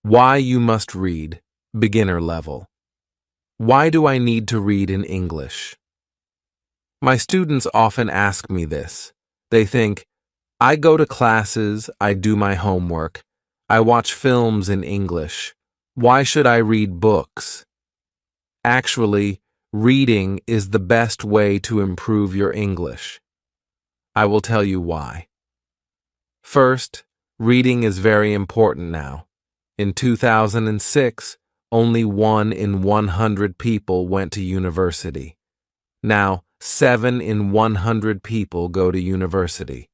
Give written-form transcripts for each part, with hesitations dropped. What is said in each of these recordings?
Why you must read, beginner level. Why do I need to read in English? My students often ask me this. They think, I go to classes, I do my homework, I watch films in English. Why should I read books? Actually, reading is the best way to improve your English. I will tell you why. First, reading is very important now. In 2006, only 1 in 100 people went to university. Now, 7 in 100 people go to university.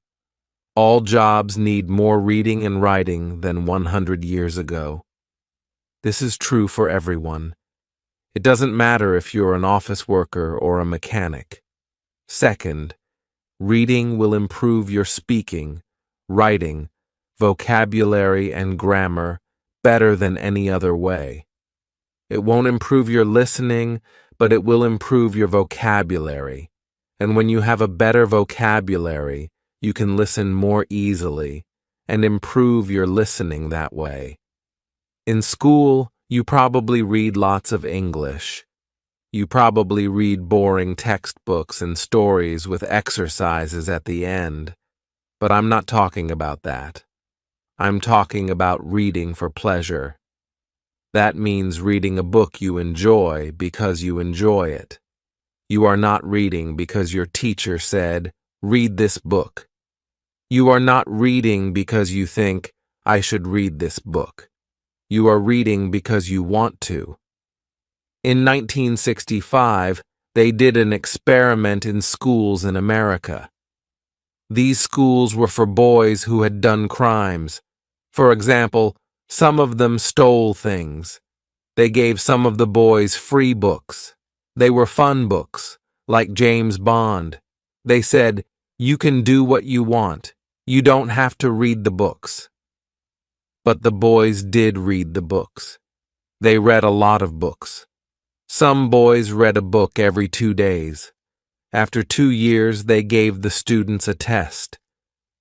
All jobs need more reading and writing than 100 years ago. This is true for everyone. It doesn't matter if you're an office worker or a mechanic. Second, reading will improve your speaking, writing, vocabulary, and grammar better than any other way. It won't improve your listening, but it will improve your vocabulary. And when you have a better vocabulary, you can listen more easily and improve your listening that way. In school, you probably read lots of English. You probably read boring textbooks and stories with exercises at the end. But I'm not talking about that. I'm talking about reading for pleasure. That means reading a book you enjoy because you enjoy it. You are not reading because your teacher said, read this book. You are not reading because you think, I should read this book. You are reading because you want to. In 1965, they did an experiment in schools in America. These schools were for boys who had done crimes. For example, some of them stole things. They gave some of the boys free books. They were fun books, like James Bond. They said, you can do what you want. You don't have to read the books. But the boys did read the books. They read a lot of books. Some boys read a book every 2 days. After 2 years, they gave the students a test.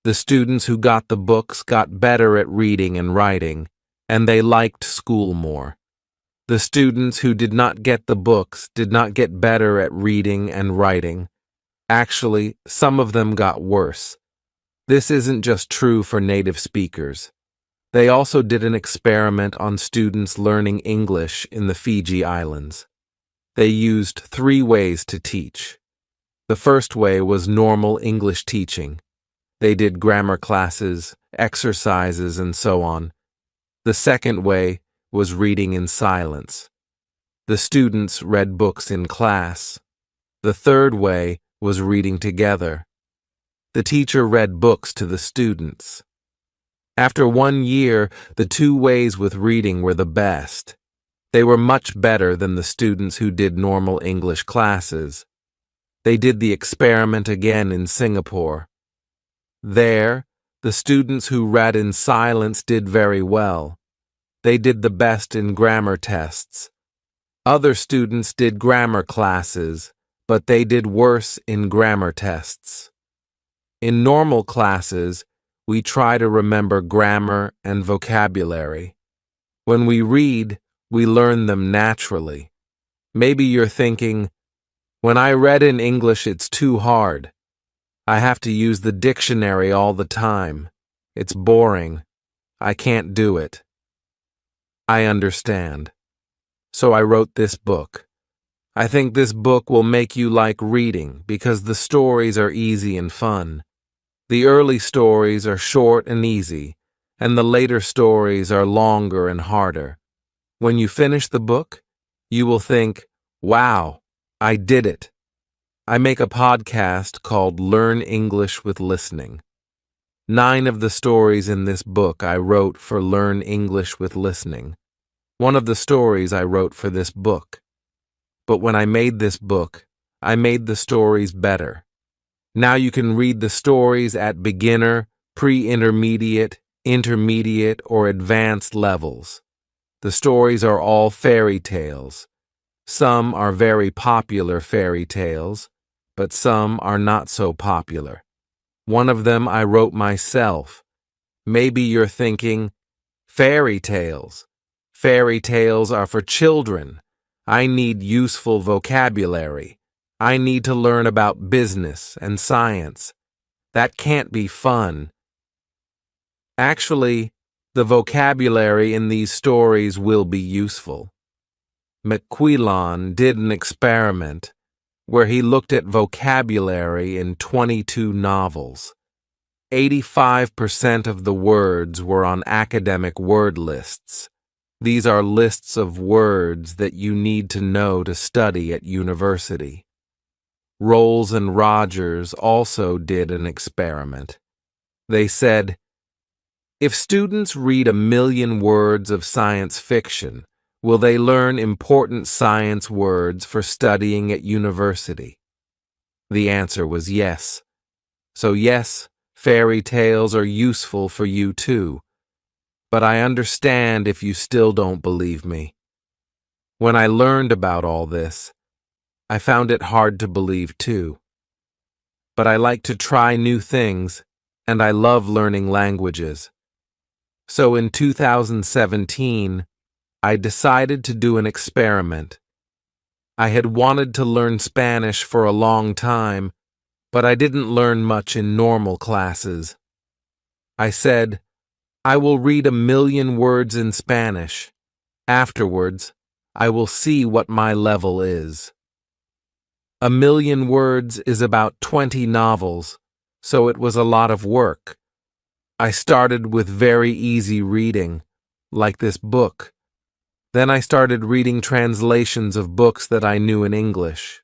The students who got the books got better at reading and writing, and they liked school more. The students who did not get the books did not get better at reading and writing. Actually, some of them got worse. This isn't just true for native speakers. They also did an experiment on students learning English in the Fiji Islands. They used 3 ways to teach. The first way was normal English teaching. They did grammar classes, exercises, and so on. The second way was reading in silence. The students read books in class. The third way was reading together. The teacher read books to the students. After 1 year, the 2 ways with reading were the best. They were much better than the students who did normal English classes. They did the experiment again in Singapore. There, the students who read in silence did very well. They did the best in grammar tests. Other students did grammar classes, but they did worse in grammar tests. In normal classes, we try to remember grammar and vocabulary. When we read, we learn them naturally. Maybe you're thinking, when I read in English, it's too hard. I have to use the dictionary all the time. It's boring. I can't do it. I understand. So I wrote this book. I think this book will make you like reading because the stories are easy and fun. The early stories are short and easy, and the later stories are longer and harder. When you finish the book, you will think, wow, I did it. I make a podcast called Learn English with Listening. 9 of the stories in this book I wrote for Learn English with Listening. One of the stories I wrote for this book. But when I made this book, I made the stories better. Now you can read the stories at beginner, pre-intermediate, intermediate, or advanced levels. The stories are all fairy tales. Some are very popular fairy tales, but some are not so popular. One of them I wrote myself. Maybe you're thinking, fairy tales, Fairy tales are for children. I need useful vocabulary. I need to learn about business and science. That can't be fun. Actually, the vocabulary in these stories will be useful. McQuillan did an experiment where he looked at vocabulary in 22 novels. 85% of the words were on academic word lists. These are lists of words that you need to know to study at university. Rolls and Rogers also did an experiment. They said, if students read 1,000,000 words of science fiction, will they learn important science words for studying at university? The answer was yes. So yes, fairy tales are useful for you too. But I understand if you still don't believe me. When I learned about all this, I found it hard to believe too. But I like to try new things, and I love learning languages. So in 2017, I decided to do an experiment. I had wanted to learn Spanish for a long time, but I didn't learn much in normal classes. I said, I will read 1,000,000 words in Spanish. Afterwards, I will see what my level is. 1,000,000 words is about 20 novels, so it was a lot of work. I started with very easy reading, like this book. Then I started reading translations of books that I knew in English.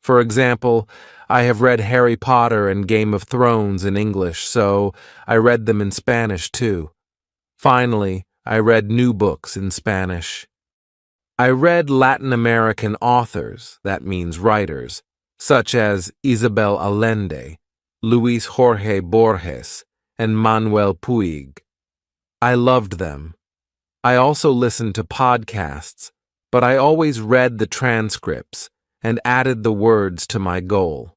For example, I have read Harry Potter and Game of Thrones in English, so I read them in Spanish too. Finally, I read new books in Spanish. I read Latin American authors, that means writers, such as Isabel Allende, Luis Jorge Borges, and Manuel Puig. I loved them. I also listened to podcasts, but I always read the transcripts and added the words to my goal.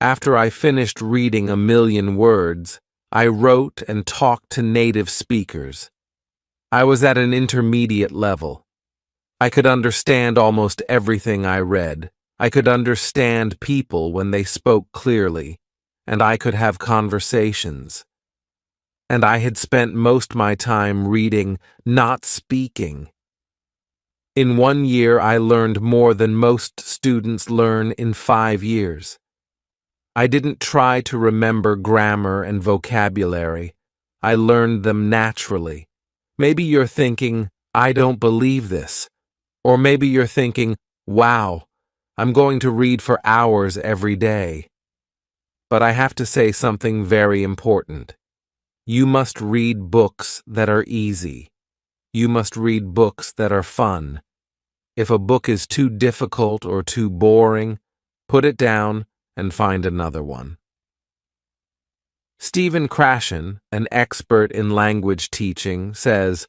After I finished reading 1,000,000 words, I wrote and talked to native speakers. I was at an intermediate level. I could understand almost everything I read. I could understand people when they spoke clearly, and I could have conversations. And I had spent most my time reading, not speaking. In 1 year, I learned more than most students learn in 5 years. I didn't try to remember grammar and vocabulary. I learned them naturally. Maybe you're thinking, I don't believe this. Or maybe you're thinking, wow, I'm going to read for hours every day. But I have to say something very important. You must read books that are easy. You must read books that are fun. If a book is too difficult or too boring, put it down and find another one. Stephen Krashen, an expert in language teaching, says,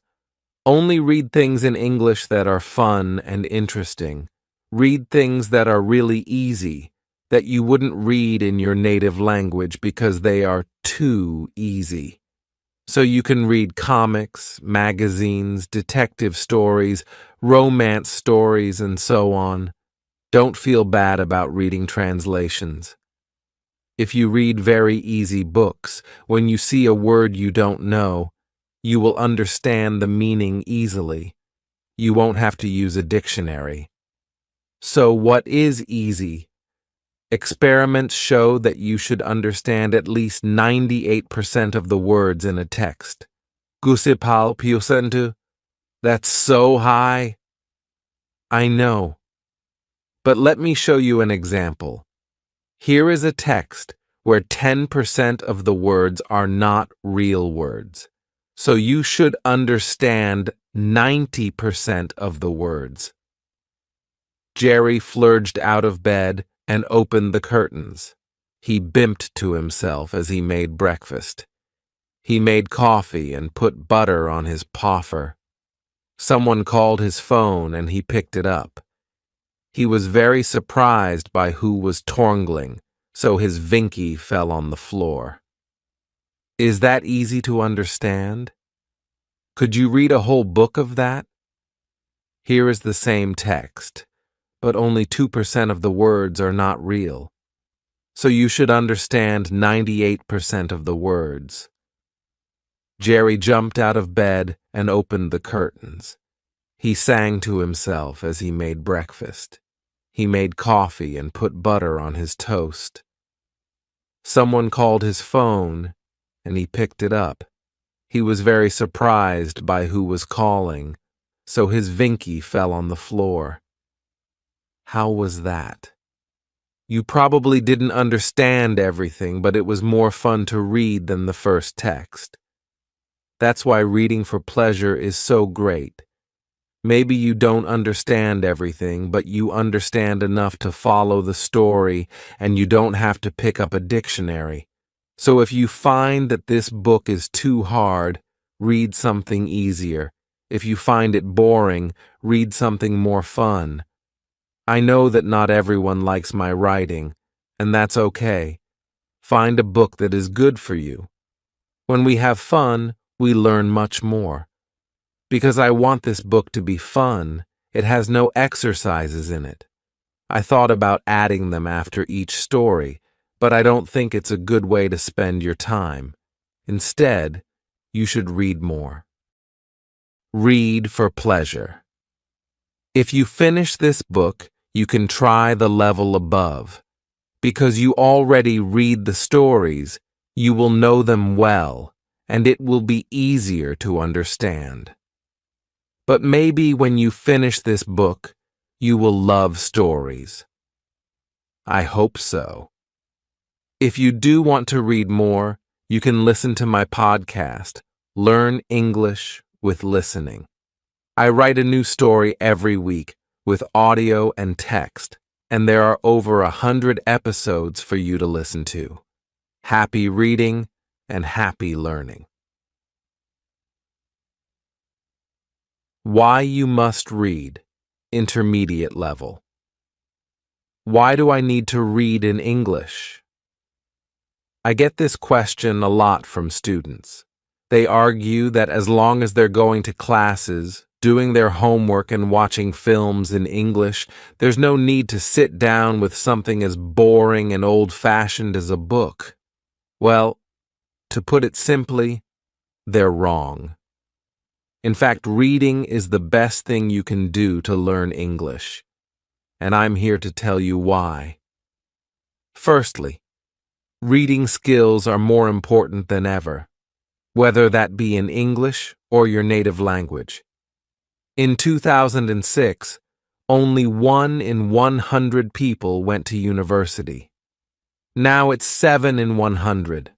only read things in English that are fun and interesting. Read things that are really easy, that you wouldn't read in your native language because they are too easy. So you can read comics, magazines, detective stories, romance stories, and so on. Don't feel bad about reading translations. If you read very easy books, when you see a word you don't know, you will understand the meaning easily. You won't have to use a dictionary. So what is easy? Experiments show that you should understand at least 98% of the words in a text. 90%? That's so high. I know. But let me show you an example. Here is a text where 10% of the words are not real words. So you should understand 90% of the words. Jerry flurged out of bed and opened the curtains. He bimped to himself as he made breakfast. He made coffee and put butter on his poffer. Someone called his phone and he picked it up. He was very surprised by who was torngling, so his vinky fell on the floor. Is that easy to understand? Could you read a whole book of that? Here is the same text, but only 2% of the words are not real. So you should understand 98% of the words. Jerry jumped out of bed and opened the curtains. He sang to himself as he made breakfast. He made coffee and put butter on his toast. Someone called his phone, and he picked it up. He was very surprised by who was calling, so his Vinky fell on the floor. How was that? You probably didn't understand everything, but it was more fun to read than the first text. That's why reading for pleasure is so great. Maybe you don't understand everything, but you understand enough to follow the story, and you don't have to pick up a dictionary. So if you find that this book is too hard, read something easier. If you find it boring, read something more fun. I know that not everyone likes my writing, and that's okay. Find a book that is good for you. When we have fun, we learn much more. Because I want this book to be fun, it has no exercises in it. I thought about adding them after each story, but I don't think it's a good way to spend your time. Instead, you should read more. Read for pleasure. If you finish this book, you can try the level above. Because you already read the stories, you will know them well, and it will be easier to understand. But maybe when you finish this book, you will love stories. I hope so. If you do want to read more, you can listen to my podcast, Learn English with Listening. I write a new story every week with audio and text, and there are over 100 episodes for you to listen to. Happy reading and happy learning. Why you must read, intermediate level. Why do I need to read in English? I get this question a lot from students. They argue that as long as they're going to classes, doing their homework and watching films in English, there's no need to sit down with something as boring and old-fashioned as a book. Well, to put it simply, they're wrong. In fact, reading is the best thing you can do to learn English, and I'm here to tell you why. Firstly, reading skills are more important than ever, whether that be in English or your native language. In 2006, only 1 in 100 people went to university. Now it's 7 in 100.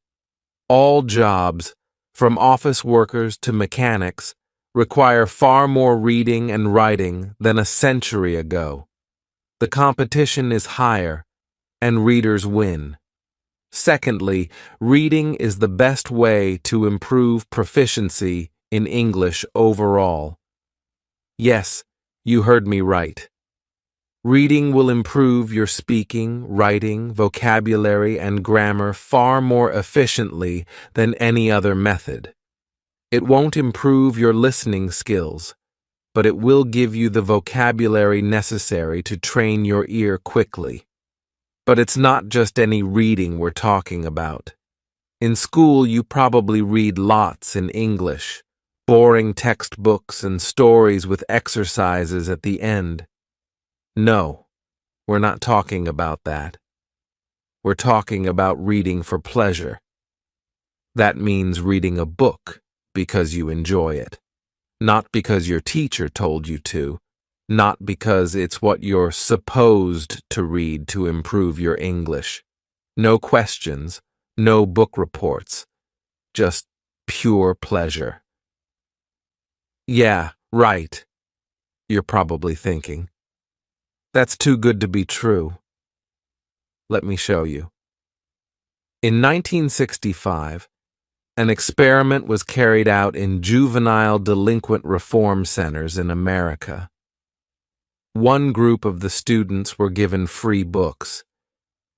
All jobs, from office workers to mechanics, require far more reading and writing than a century ago. The competition is higher, and readers win. Secondly, reading is the best way to improve proficiency in English overall. Yes, you heard me right. Reading will improve your speaking, writing, vocabulary, and grammar far more efficiently than any other method. It won't improve your listening skills, but it will give you the vocabulary necessary to train your ear quickly. But it's not just any reading we're talking about. In school, you probably read lots in English, boring textbooks and stories with exercises at the end. No, we're not talking about that. We're talking about reading for pleasure. That means reading a book because you enjoy it, not because your teacher told you to, not because it's what you're supposed to read to improve your English. No questions, no book reports, just pure pleasure. Yeah, right, you're probably thinking. That's too good to be true. Let me show you. In 1965, an experiment was carried out in juvenile delinquent reform centers in America. One group of the students were given free books.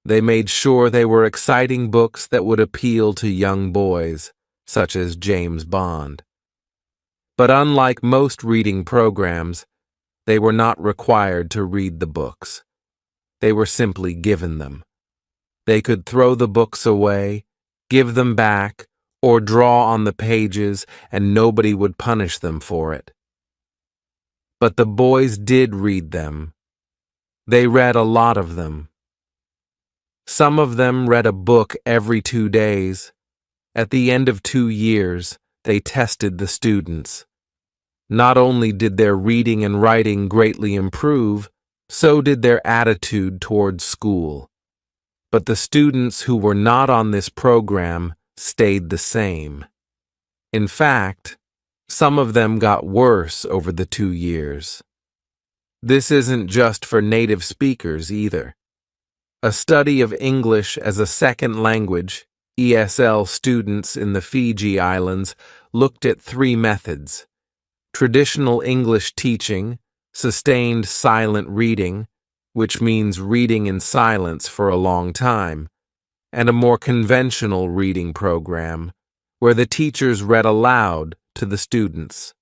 They made sure they were exciting books that would appeal to young boys, such as James Bond. But unlike most reading programs, They were not required to read the books. They were simply given them. They could throw the books away, give them back, or draw on the pages, and nobody would punish them for it. But the boys did read them. They read a lot of them. Some of them read a book every 2 days. At the end of 2 years, they tested the students. Not only did their reading and writing greatly improve, so did their attitude towards school. But the students who were not on this program stayed the same. In fact, some of them got worse over the 2 years. This isn't just for native speakers either. A study of English as a second language, ESL students in the Fiji Islands looked at 3 methods: traditional English teaching, sustained silent reading, which means reading in silence for a long time, and a more conventional reading program, where the teachers read aloud to the students.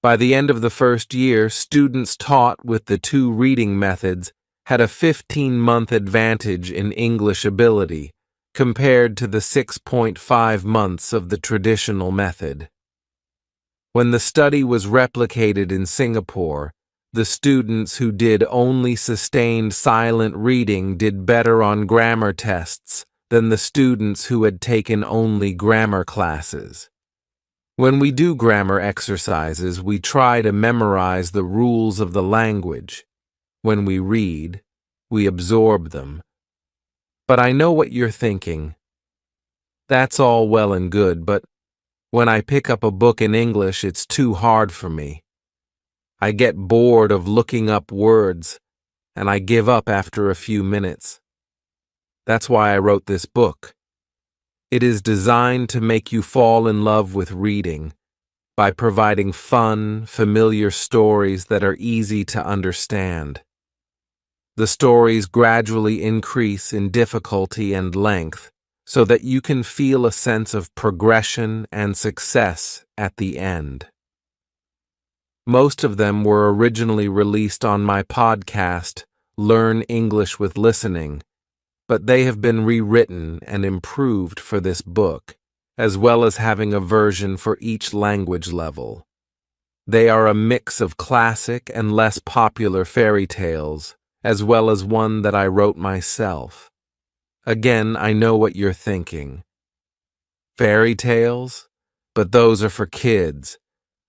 By the end of the first year, students taught with the 2 reading methods had a 15-month advantage in English ability compared to the 6.5 months of the traditional method. When the study was replicated in Singapore, the students who did only sustained silent reading did better on grammar tests than the students who had taken only grammar classes. When we do grammar exercises, we try to memorize the rules of the language. When we read, we absorb them. But I know what you're thinking. That's all well and good, but when I pick up a book in English, it's too hard for me. I get bored of looking up words, and I give up after a few minutes. That's why I wrote this book. It is designed to make you fall in love with reading by providing fun, familiar stories that are easy to understand. The stories gradually increase in difficulty and length so that you can feel a sense of progression and success at the end. Most of them were originally released on my podcast, Learn English with Listening, but they have been rewritten and improved for this book, as well as having a version for each language level. They are a mix of classic and less popular fairy tales, as well as one that I wrote myself. Again, I know what you're thinking. Fairy tales? But those are for kids.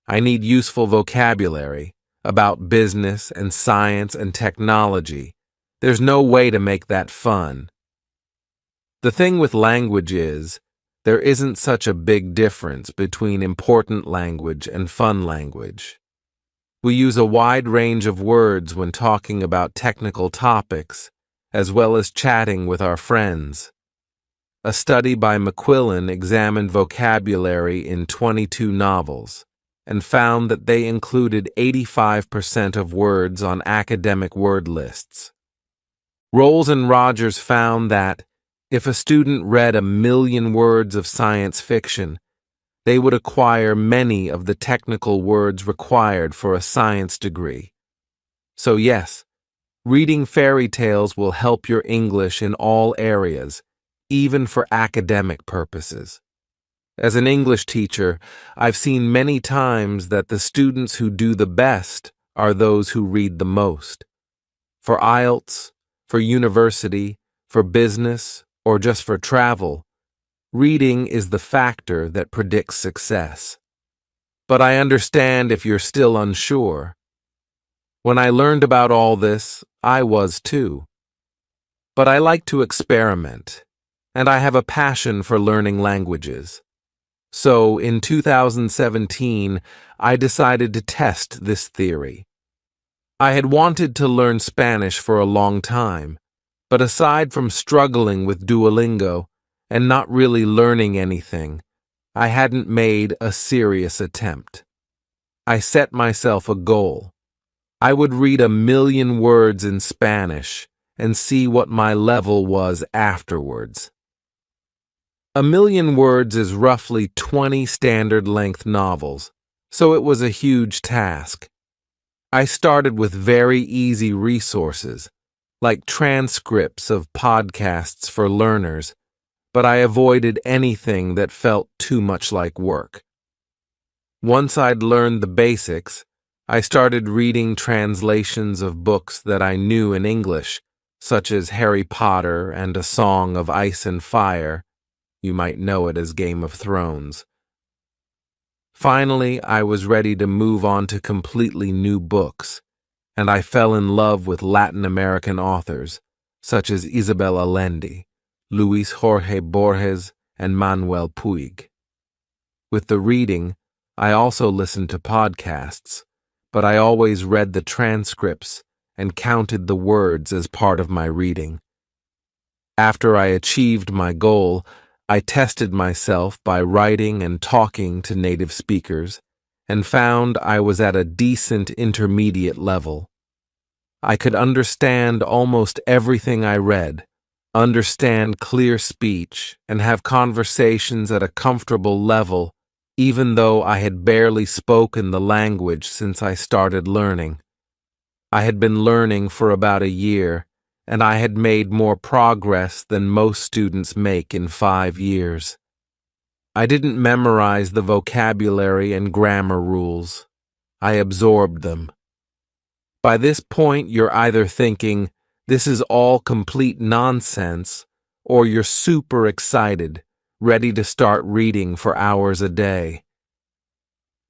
I need useful vocabulary about business and science and technology. There's no way to make that fun. The thing with language is, there isn't such a big difference between important language and fun language. We use a wide range of words when talking about technical topics, as well as chatting with our friends. A study by McQuillan examined vocabulary in 22 novels and found that they included 85% of words on academic word lists. Rolls and Rogers found that if a student read 1 million words of science fiction, they would acquire many of the technical words required for a science degree. So yes, reading fairy tales will help your English in all areas, even for academic purposes. As an English teacher, I've seen many times that the students who do the best are those who read the most. For IELTS, for university, for business, or just for travel, reading is the factor that predicts success. But I understand if you're still unsure. When I learned about all this, I was too. But I like to experiment, and I have a passion for learning languages. So, in 2017, I decided to test this theory. I had wanted to learn Spanish for a long time, but aside from struggling with Duolingo and not really learning anything, I hadn't made a serious attempt. I set myself a goal. I would read 1 million words in Spanish and see what my level was afterwards. 1 million words is roughly 20 standard-length novels, so it was a huge task. I started with very easy resources, like transcripts of podcasts for learners, but I avoided anything that felt too much like work. Once I'd learned the basics, I started reading translations of books that I knew in English, such as Harry Potter and A Song of Ice and Fire. You might know it as Game of Thrones. Finally, I was ready to move on to completely new books, and I fell in love with Latin American authors, such as Isabel Allende, Luis Jorge Borges, and Manuel Puig. With the reading, I also listened to podcasts, but I always read the transcripts and counted the words as part of my reading. After I achieved my goal, I tested myself by writing and talking to native speakers and found I was at a decent intermediate level. I could understand almost everything I read, understand clear speech, and have conversations at a comfortable level, even though I had barely spoken the language since I started learning. I had been learning for about a year, and I had made more progress than most students make in 5 years. I didn't memorize the vocabulary and grammar rules. I absorbed them. By this point, you're either thinking, this is all complete nonsense, or you're super excited, ready to start reading for hours a day.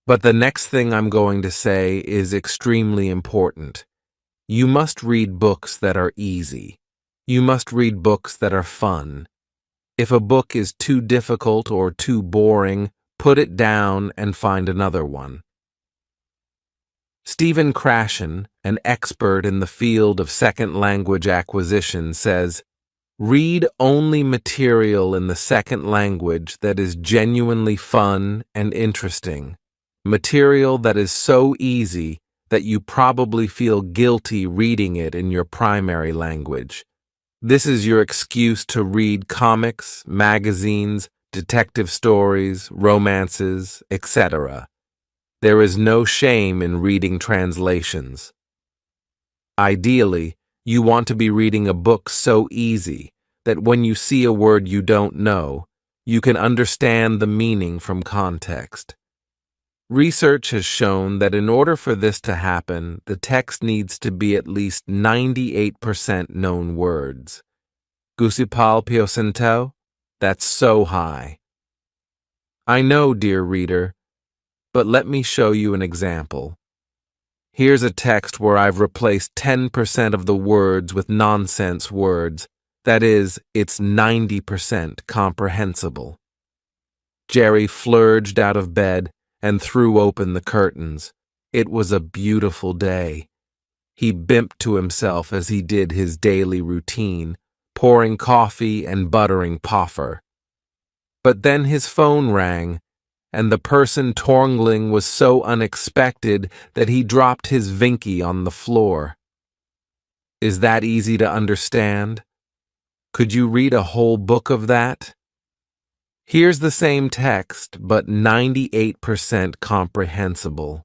But the next thing I'm going to say is extremely important. You must read books that are easy. You must read books that are fun. If a book is too difficult or too boring, put it down and find another one. Stephen Krashen, an expert in the field of second language acquisition, says, "Read only material in the second language that is genuinely fun and interesting, material that is so easy that you probably feel guilty reading it in your primary language. This is your excuse to read comics, magazines, detective stories, romances, etc. There is no shame in reading translations. Ideally, you want to be reading a book so easy that when you see a word you don't know, you can understand the meaning from context. Research has shown that in order for this to happen, the text needs to be at least 98% known words. Gusipal Piocentau? That's so high. I know, dear reader, but let me show you an example. Here's a text where I've replaced 10% of the words with nonsense words. That is, it's 90% comprehensible. Jerry flurged out of bed and threw open the curtains. It was a beautiful day. He bimped to himself as he did his daily routine, pouring coffee and buttering poffer. But then his phone rang, and the person torngling was so unexpected that he dropped his Vinky on the floor. Is that easy to understand? Could you read a whole book of that? Here's the same text, but 98% comprehensible.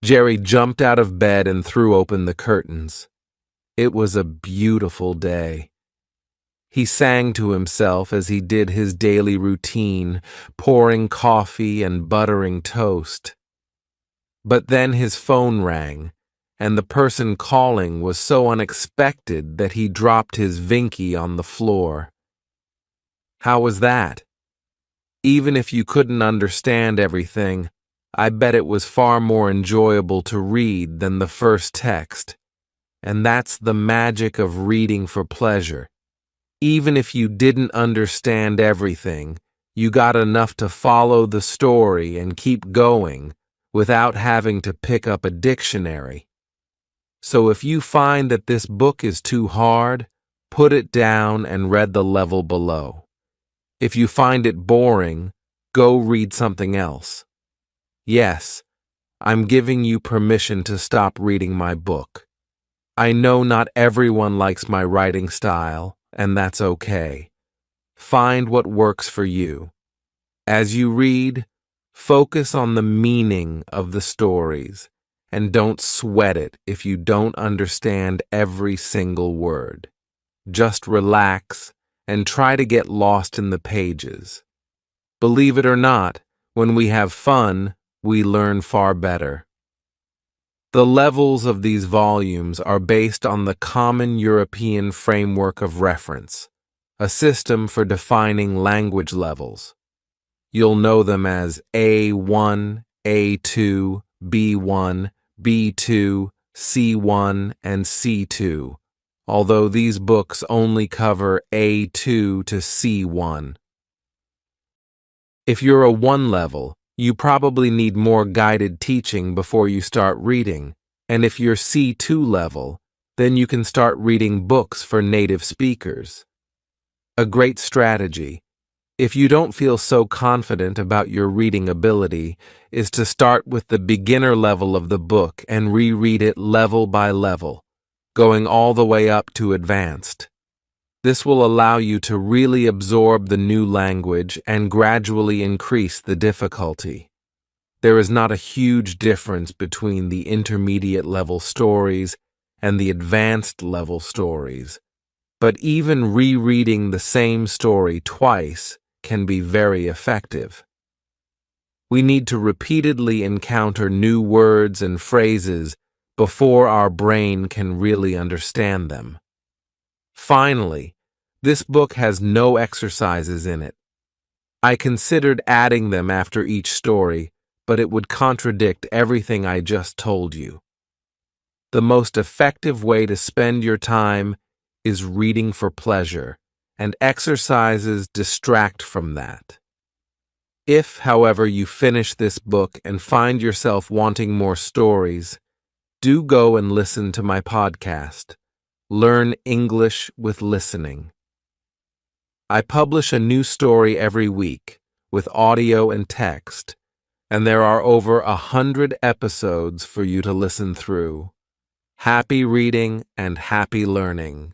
Jerry jumped out of bed and threw open the curtains. It was a beautiful day. He sang to himself as he did his daily routine, pouring coffee and buttering toast. But then his phone rang, and the person calling was so unexpected that he dropped his Vinky on the floor. How was that? Even if you couldn't understand everything, I bet it was far more enjoyable to read than the first text. And that's the magic of reading for pleasure. Even if you didn't understand everything, you got enough to follow the story and keep going without having to pick up a dictionary. So if you find that this book is too hard, put it down and read the level below. If you find it boring, go read something else. Yes, I'm giving you permission to stop reading my book. I know not everyone likes my writing style, and that's okay. Find what works for you. As you read, focus on the meaning of the stories and don't sweat it if you don't understand every single word. Just relax and try to get lost in the pages. Believe it or not, when we have fun, we learn far better. The levels of these volumes are based on the Common European Framework of Reference, a system for defining language levels. You'll know them as A1, A2, B1, B2, C1, and C2, although these books only cover A2 to C1. If you're a 1 level, you probably need more guided teaching before you start reading, and if you're C2 level, then you can start reading books for native speakers. A great strategy, if you don't feel so confident about your reading ability, is to start with the beginner level of the book and reread it level by level, going all the way up to advanced. This will allow you to really absorb the new language and gradually increase the difficulty. There is not a huge difference between the intermediate level stories and the advanced level stories, but even rereading the same story twice can be very effective. We need to repeatedly encounter new words and phrases before our brain can really understand them. Finally, this book has no exercises in it. I considered adding them after each story, but it would contradict everything I just told you. The most effective way to spend your time is reading for pleasure, and exercises distract from that. If, however, you finish this book and find yourself wanting more stories, do go and listen to my podcast, Learn English with Listening. I publish a new story every week with audio and text, and there are over 100 episodes for you to listen through. Happy reading and happy learning.